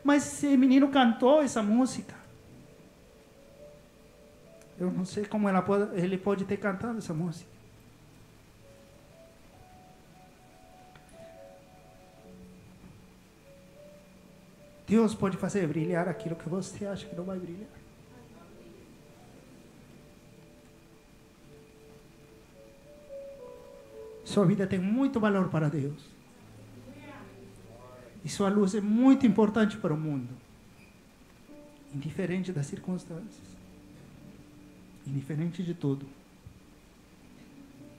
Mas esse menino cantou essa música. Eu não sei como ele pode ter cantado essa música. Deus pode fazer brilhar aquilo que você acha que não vai brilhar. Sua vida tem muito valor para Deus. E sua luz é muito importante para o mundo. Indiferente das circunstâncias. Indiferente de tudo.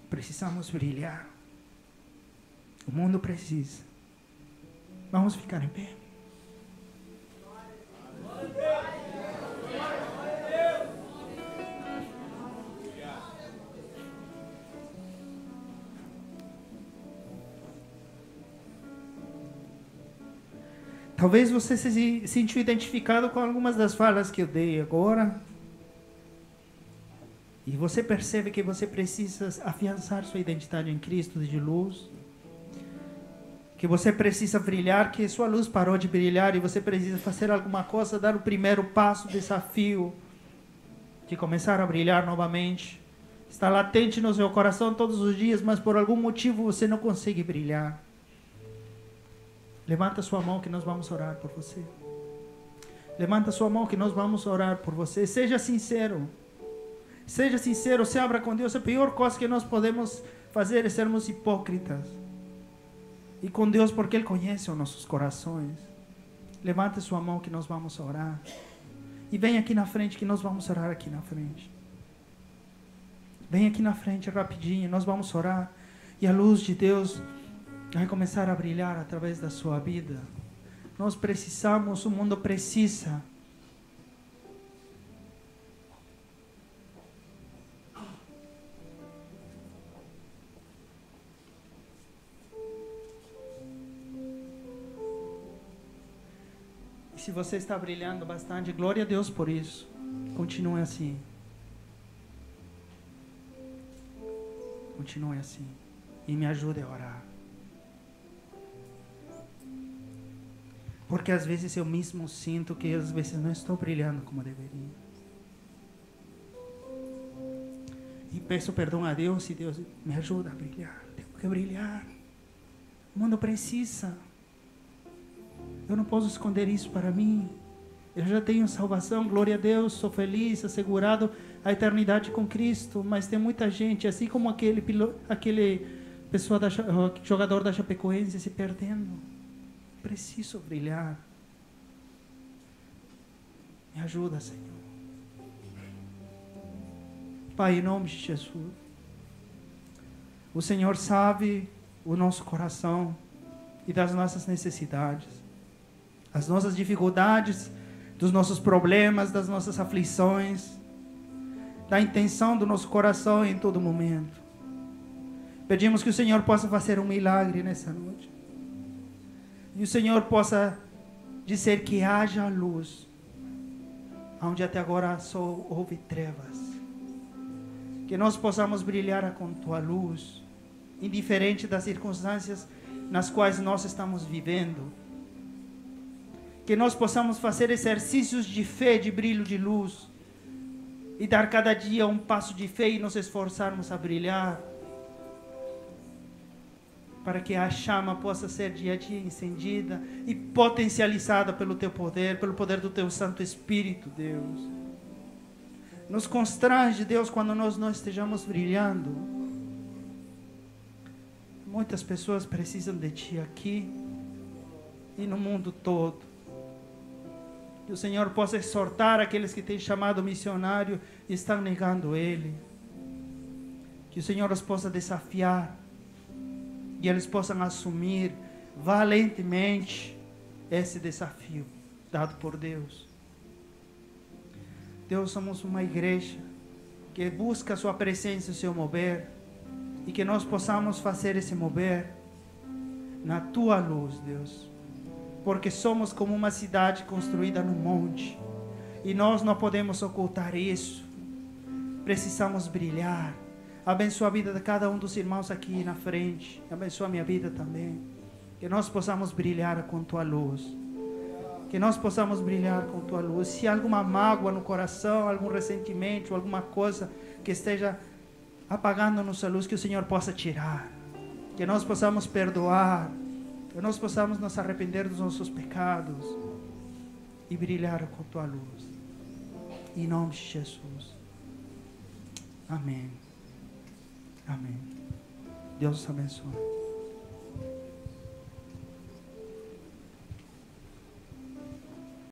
Precisamos brilhar. O mundo precisa. Vamos ficar em pé. Talvez você se sentiu identificado com algumas das falas que eu dei agora. E você percebe que você precisa afiançar sua identidade em Cristo de luz. Que você precisa brilhar, que sua luz parou de brilhar e você precisa fazer alguma coisa, dar o primeiro passo, desafio de começar a brilhar novamente. Está latente no seu coração todos os dias, mas por algum motivo você não consegue brilhar. Levanta sua mão que nós vamos orar por você. Levanta sua mão que nós vamos orar por você. Seja sincero. Seja sincero, se abra com Deus. A pior coisa que nós podemos fazer é sermos hipócritas. E com Deus, porque Ele conhece os nossos corações. Levante sua mão que nós vamos orar. E vem aqui na frente que nós vamos orar aqui na frente. Vem aqui na frente rapidinho, nós vamos orar. E a luz de Deus vai começar a brilhar através da sua vida. Nós precisamos, o mundo precisa. E se você está brilhando bastante, glória a Deus por isso. Continue assim. Continue assim. E me ajude a orar. Porque às vezes eu mesmo sinto que às vezes não estou brilhando como deveria. E peço perdão a Deus e Deus me ajuda a brilhar. Tenho que brilhar. O mundo precisa. Eu não posso esconder isso para mim. Eu já tenho salvação, glória a Deus, sou feliz, assegurado a eternidade com Cristo. Mas tem muita gente, assim como aquele jogador da Chapecoense se perdendo. Preciso brilhar. Me ajuda, Senhor. Pai, em nome de Jesus. O Senhor sabe o nosso coração e das nossas necessidades, as nossas dificuldades, dos nossos problemas, das nossas aflições, da intenção do nosso coração em todo momento. Pedimos que o Senhor possa fazer um milagre nessa noite. E o Senhor possa dizer que haja luz, onde até agora só houve trevas. Que nós possamos brilhar com Tua luz, indiferente das circunstâncias nas quais nós estamos vivendo. Que nós possamos fazer exercícios de fé, de brilho de luz, e dar cada dia um passo de fé e nos esforçarmos a brilhar, para que a chama possa ser dia a dia incendida e potencializada pelo Teu poder, pelo poder do Teu Santo Espírito, Deus. Nos constrange, Deus, quando nós não estejamos brilhando. Muitas pessoas precisam de Ti aqui e no mundo todo. Que o Senhor possa exortar aqueles que têm chamado missionário e estão negando Ele. Que o Senhor os possa desafiar e eles possam assumir valentemente esse desafio dado por Deus. Deus, somos uma igreja que busca a Sua presença e o Seu mover, e que nós possamos fazer esse mover na Tua luz, Deus, porque somos como uma cidade construída no monte, e nós não podemos ocultar isso. Precisamos brilhar. Abençoa a vida de cada um dos irmãos aqui na frente. Abençoa a minha vida também. Que nós possamos brilhar com Tua luz. Que nós possamos brilhar com Tua luz. Se há alguma mágoa no coração, algum ressentimento, alguma coisa que esteja apagando nossa luz, que o Senhor possa tirar. Que nós possamos perdoar. Que nós possamos nos arrepender dos nossos pecados e brilhar com Tua luz. Em nome de Jesus. Amém. Amém. Deus os abençoe.